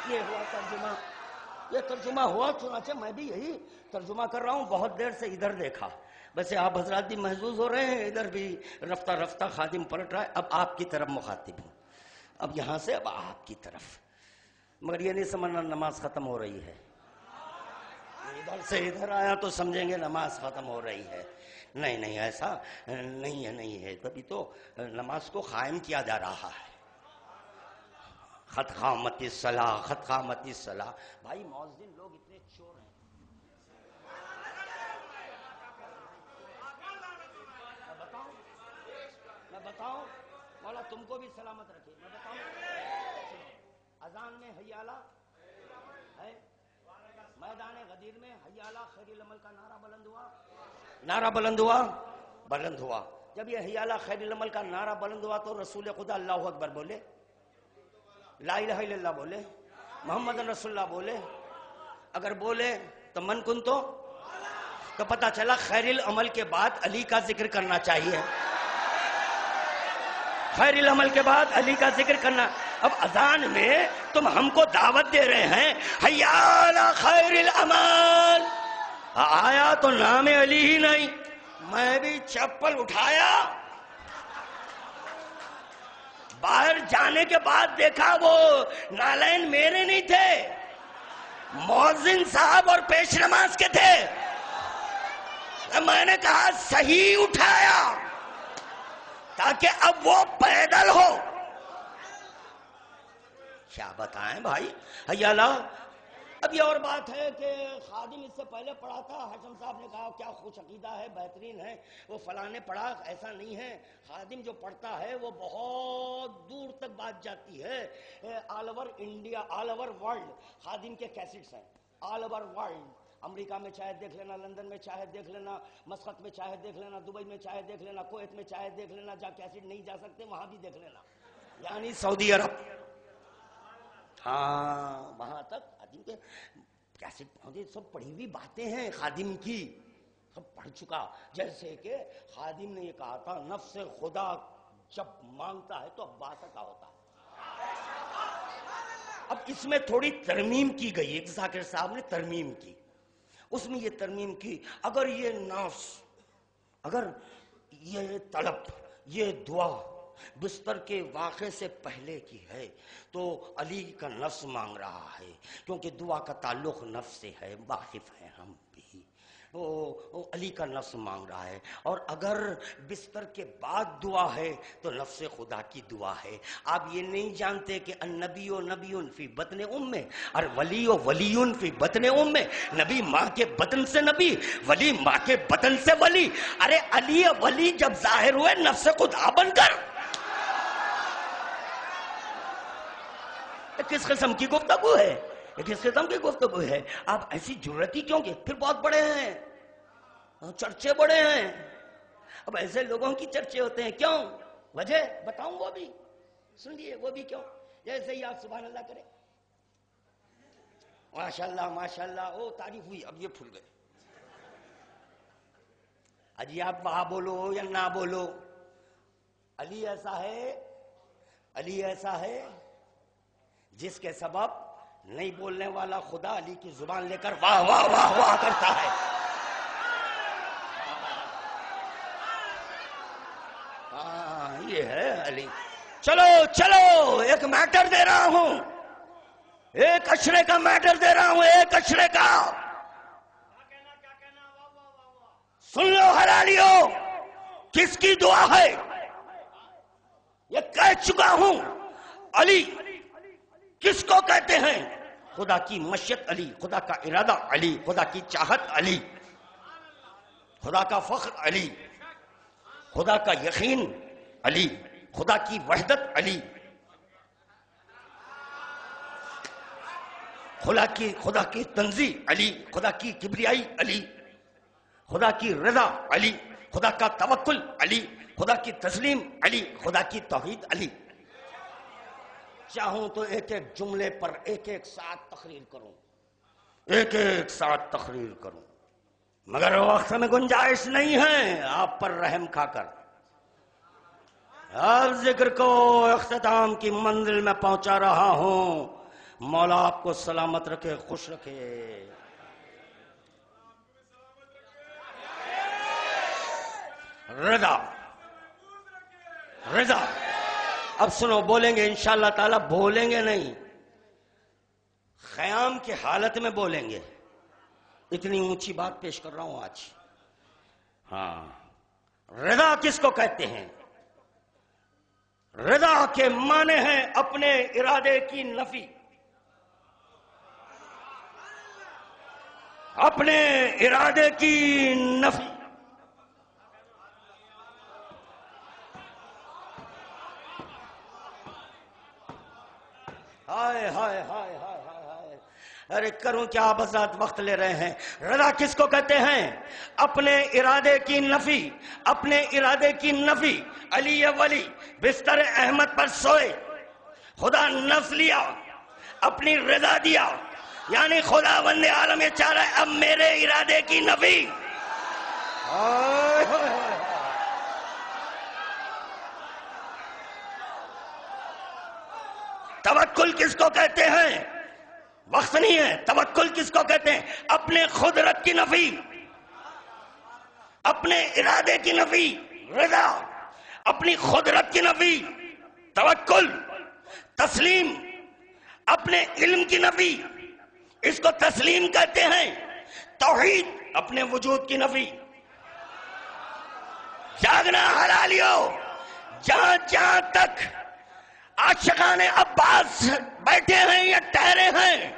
یہ ہوا ترجمہ، یہ ترجمہ ہوا، چنانچہ میں بھی یہی ترجمہ کر رہا ہوں. بہت دیر سے ادھر دیکھا، ویسے آپ حضرات بھی محظوظ ہو رہے ہیں، ادھر بھی رفتہ رفتہ خادم پلٹ رہا ہے. اب آپ کی طرف مخاطب ہوں، اب یہاں سے اب آپ کی طرف. مگر یہ نہیں سمجھنا نماز ختم ہو رہی ہے. ادھر سے ادھر آیا تو سمجھیں گے نماز ختم ہو رہی ہے. نہیں نہیں، ایسا نہیں ہے، نہیں ہے. تبھی تو نماز کو قائم کیا جا رہا ہے. خط قامت الصلاۃ، خط قامت الصلاۃ. بھائی مؤذن لوگ اتنے چور ہیں. میں بتاؤں مولا تم کو بھی سلامت رکھے. میں بتاؤں اذان میں حی علی ہے، میدان غدیر میں حی علی خیر العمل کا نعرہ بلند ہوا، نعرہ بلند ہوا، بلند ہوا. جب یہ حی علی خیر العمل کا نعرہ بلند ہوا تو رسول خدا اللہ اکبر بولے، لا الہ الا اللہ بولے، محمد رسول اللہ بولے. اگر بولے تو من کن تو پتہ چلا خیر العمل کے بعد علی کا ذکر کرنا چاہیے. خیر العمل کے بعد علی کا ذکر کرنا. اب اذان میں تم ہم کو دعوت دے رہے ہیں حی علی خیر العمل، آیا تو نام علی ہی نہیں. میں بھی چپل اٹھایا، باہر جانے کے بعد دیکھا وہ نالین میرے نہیں تھے، مؤذن صاحب اور پیش نماز کے تھے. میں نے کہا صحیح اٹھایا تاکہ اب وہ پیدل ہو. کیا بتائیں بھائی حی علی. اب یہ اور بات ہے کہ خادم اس سے پہلے پڑھا تھا، حشم صاحب نے کہا کیا خوش عقیدہ ہے، بہترین ہے، وہ فلاں نے پڑھا. ایسا نہیں ہے، خادم جو پڑھتا ہے وہ بہت دور تک بات جاتی ہے. All over India, all over world خادم کے کیسٹس ہیں، آل اوور ورلڈ. امریکہ میں چاہے دیکھ لینا، لندن میں چاہے دیکھ لینا، مسقط میں چاہے دیکھ لینا، دبئی میں چاہے دیکھ لینا، کویت میں چاہے دیکھ لینا، جہاں کیسٹ نہیں جا سکتے وہاں بھی دیکھ لینا، یعنی سعودی عرب. ہاں وہاں تک خادم کے کیسٹ پہنچے. سب پڑھی ہوئی باتیں ہیں خادم کی، سب پڑھ چکا. جیسے کہ خادم نے یہ کہا تھا نفس خدا جب مانگتا ہے تو عباس کا ہوتا ہے. اب اس میں تھوڑی ترمیم کی گئی، ایک ذاکر صاحب نے ترمیم کی. اس میں یہ ترمیم کی اگر یہ نفس، اگر یہ طلب، یہ دعا بستر کے واقعے سے پہلے کی ہے تو علی کا نفس مانگ رہا ہے، کیونکہ دعا کا تعلق نفس سے ہے، واقف ہیں ہم بھی. علی کا نفس مانگ رہا ہے. اور اگر بستر کے بعد دعا ہے تو نفس خدا کی دعا ہے. آپ یہ نہیں جانتے کہ النبی و نبی فی بطن امہ اور ولی و ولی فی بطن امہ. نبی ماں کے بطن سے نبی، ولی ماں کے بطن سے ولی. ارے علی ولی جب ظاہر ہوئے نفس خدا بن کر. کس قسم کی گفتگو ہے، کس قسم کی گفتگو ہے. آپ ایسی جرأت ہی کیوں کہ پھر بہت بڑے ہیں، چرچے بڑے ہیں. اب ایسے لوگوں کی چرچے ہوتے ہیں، کیوں؟ وجہ بتاؤں وہ بھی سن لیے. وہ بھی کیوں؟ جیسے ہی آپ سبحان اللہ کریں، ماشاءاللہ ماشاءاللہ، او تعریف ہوئی، اب یہ پھول گئے. اجی آپ وہاں بولو یا نہ بولو، علی ایسا ہے، علی ایسا ہے جس کے سبب نہیں بولنے والا خدا علی کی زبان لے کر واہ واہ واہ واہ کرتا ہے. ہاں یہ ہے علی. چلو چلو ایک میٹر دے رہا ہوں، ایک اشرے کا میٹر دے رہا ہوں، ایک اشرے کا. سن لو حلالیو، کس کی دعا ہے یہ کہہ چکا ہوں. علی کس کو کہتے ہیں؟ خدا کی مشیت علی، خدا کا ارادہ علی، خدا کی چاہت علی، خدا کا فخر علی، خدا کا یقین علی، خدا کی وحدت علی، خدا کی تنزیہ علی، خدا کی کبریائی علی، خدا کی رضا علی، خدا کا توکل علی، خدا کی تسلیم علی، خدا کی توحید علی. چاہوں تو ایک ایک جملے پر ایک ایک ساتھ تقریر کروں، ایک ایک ساتھ تقریر کروں، مگر وقت میں گنجائش نہیں ہے. آپ پر رحم کھا کر آپ ذکر کو اختتام کی منزل میں پہنچا رہا ہوں. مولا آپ کو سلامت رکھے، خوش رکھے. رضا، رضا. اب سنو، بولیں گے انشاءاللہ تعالی، بولیں گے نہیں، خیام کی حالت میں بولیں گے. اتنی اونچی بات پیش کر رہا ہوں آج. ہاں، رضا کس کو کہتے ہیں؟ رضا کے معنی ہیں اپنے ارادے کی نفی. اپنے ارادے کی نفی. ہائے ہائے ہائے ہائے ہائے. ارے کروں کیا، بذات وقت لے رہے ہیں. رضا کس کو کہتے ہیں؟ اپنے ارادے کی نفی. اپنے ارادے کی نفی. علی ولی بستر احمد پر سوئے، خدا نفس لیا، اپنی رضا دیا، یعنی خدا بند عالم یہ چاہ رہا ہے اب میرے ارادے کی نفی. توکل کس کو کہتے ہیں؟ وقت نہیں ہے. توکل کس کو کہتے ہیں؟ اپنے قدرت کی نفی، اپنے ارادے کی نفی. رضا اپنی قدرت کی نفی. توکل تسلیم، اپنے علم کی نفی، اس کو تسلیم کہتے ہیں. توحید اپنے وجود کی نفی. جاگنا حلالیو، جہاں جہاں تک عاشقان عباس بیٹھے ہیں یا ٹھہرے ہیں،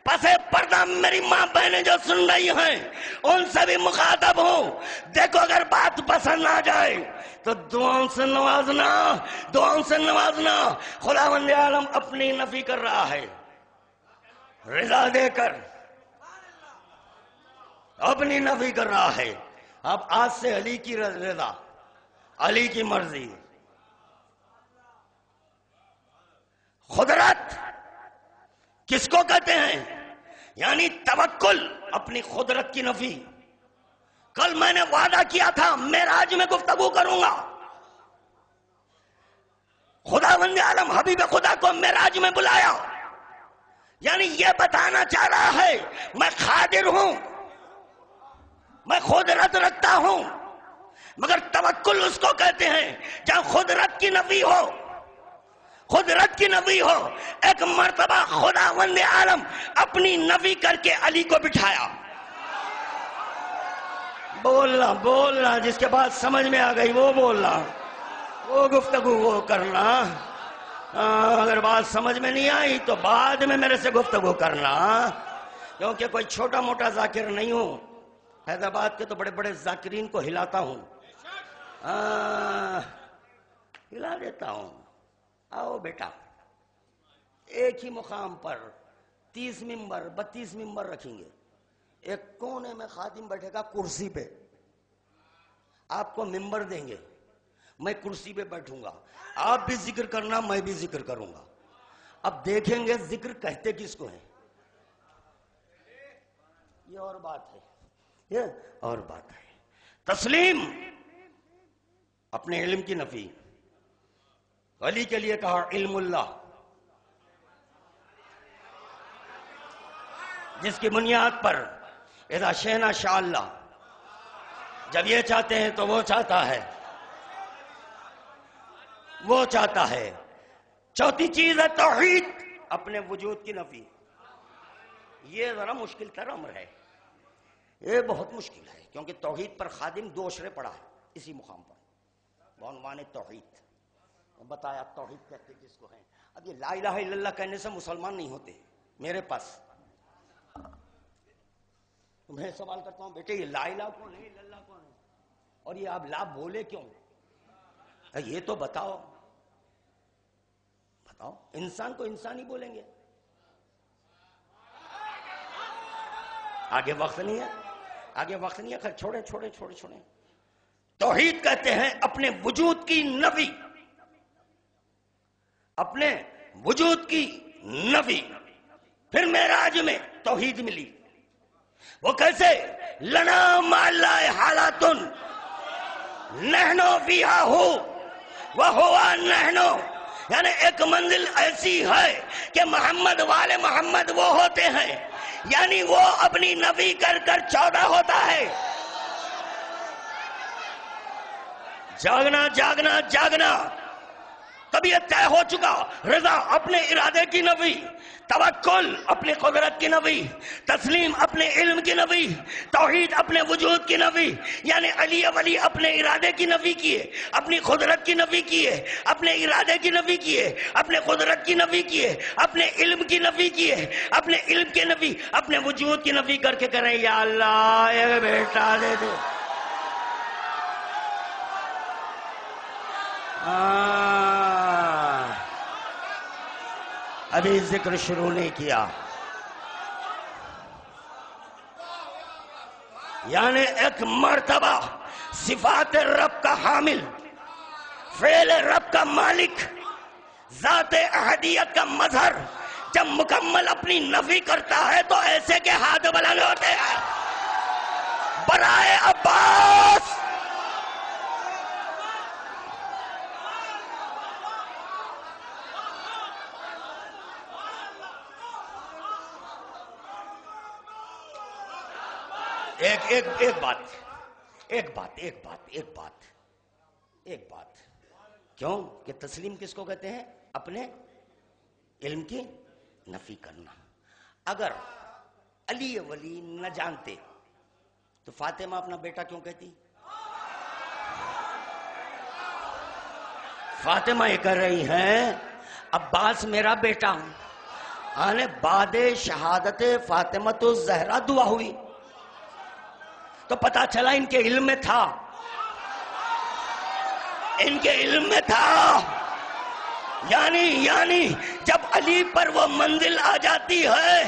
پس پردہ میری ماں بہنیں جو سن رہی ہیں ان سے بھی مخاطب ہوں. دیکھو اگر بات پسند نہ جائے تو دعاؤں سے نوازنا، دعاؤں سے نوازنا. خداوند عالم اپنی نفی کر رہا ہے رضا دے کر، اپنی نفی کر رہا ہے. اب آج سے علی کی رضا، علی کی مرضی. قدرت کس کو کہتے ہیں؟ یعنی توکل، اپنی قدرت کی نفی. کل میں نے وعدہ کیا تھا معراج میں گفتگو کروں گا. خداوند عالم حبیب خدا کو معراج میں بلایا، یعنی یہ بتانا چاہ رہا ہے میں قادر ہوں، میں قدرت رکھتا ہوں. مگر توکل اس کو کہتے ہیں جہاں قدرت کی نفی ہو، قدرت کی نفی ہو. ایک مرتبہ خداوند عالم اپنی نفی کر کے علی کو بٹھایا. بولنا بولنا، جس کے بعد سمجھ میں آ گئی وہ بولنا، وہ گفتگو وہ کرنا. اگر بات سمجھ میں نہیں آئی تو بعد میں میرے سے گفتگو کرنا، کیونکہ کوئی چھوٹا موٹا ذاکر نہیں ہوں. حیدرآباد کے تو بڑے بڑے ذاکرین کو ہلاتا ہوں، ہلا دیتا ہوں. آؤ بیٹا، ایک ہی مقام پر 30 ممبر 32 ممبر رکھیں گے. ایک کونے میں خادم بیٹھے گا کرسی پہ، آپ کو ممبر دیں گے، میں کرسی پہ بیٹھوں گا، آپ بھی ذکر کرنا، میں بھی ذکر کروں گا. اب دیکھیں گے ذکر کہتے کس کو ہیں. یہ اور بات ہے، یہ اور بات ہے. تسلیم اپنے علم کی نفی. علی کے لیے کہا علم اللہ، جس کی بنیاد پر اذا شئنا شاء اللہ، جب یہ چاہتے ہیں تو وہ چاہتا ہے، وہ چاہتا ہے. چوتھی چیز ہے توحید، اپنے وجود کی نفی. یہ ذرا مشکل تر امر ہے، یہ بہت مشکل ہے، کیونکہ توحید پر خادم 2 اشرے پڑا ہے اسی مقام پر. بعنوان توحید بتایا توحید کہتے کس کو ہیں. اب یہ لا الہ الا اللہ کہنے سے مسلمان نہیں ہوتے. میرے پاس میں سوال کرتا ہوں، بیٹے یہ لا الہ کون ہے، الا اللہ کون ہے، اور یہ آپ لا بولے کیوں؟ یہ تو بتاؤ، بتاؤ. انسان کو انسان ہی بولیں گے. آگے وقت نہیں ہے، آگے وقت نہیں ہے، خیر چھوڑے چھوڑے چھوڑے چھوڑے. توحید کہتے ہیں اپنے وجود کی نفی، اپنے وجود کی نفی. پھر معراج میں توحید ملی. وہ کیسے؟ لنا مع اللہ حالات نحن فیہا ہو وہو نحن. یعنی ایک منزل ایسی ہے کہ محمد والے محمد وہ ہوتے ہیں، یعنی وہ اپنی نفی کر کر 14 ہوتا ہے۔ جاگنا جاگنا جاگنا، تب یہ طے ہو چکا، رضا اپنے ارادے کی نفی، توکل اپنے قدرت کی نفی، تسلیم اپنے علم کی نفی، توحید اپنے وجود کی نفی، یعنی علی ولی اپنے ارادے کی نفی کیے، اپنی قدرت کی نفی کیے، اپنے ارادے کی نفی کیے، اپنے قدرت کی نفی کیے، اپنے علم کی نفی کیے، اپنے علم کی نفی، اپنے وجود کی نفی کر کے کریں یا اللہ ایک بیٹا دے دے۔ ابھی ذکر شروع نہیں کیا، یعنی ایک مرتبہ صفات رب کا حامل، فعل رب کا مالک، ذات احدیت کا مظہر جب مکمل اپنی نفی کرتا ہے تو ایسے کے ہاتھ بلند ہوتے ہیں۔ برائے عباس ایک بات کیوں کہ تسلیم کس کو کہتے ہیں؟ اپنے علم کی نفی کرنا۔ اگر علی ولی نہ جانتے تو فاطمہ اپنا بیٹا کیوں کہتی؟ فاطمہ یہ کر رہی ہیں عباس میرا بیٹا ہوں، آنے بعد شہادت فاطمہ تو زہرا دعا ہوئی تو پتا چلا ان کے علم میں تھا، ان کے علم میں تھا، یعنی جب علی پر وہ منزل آ جاتی ہے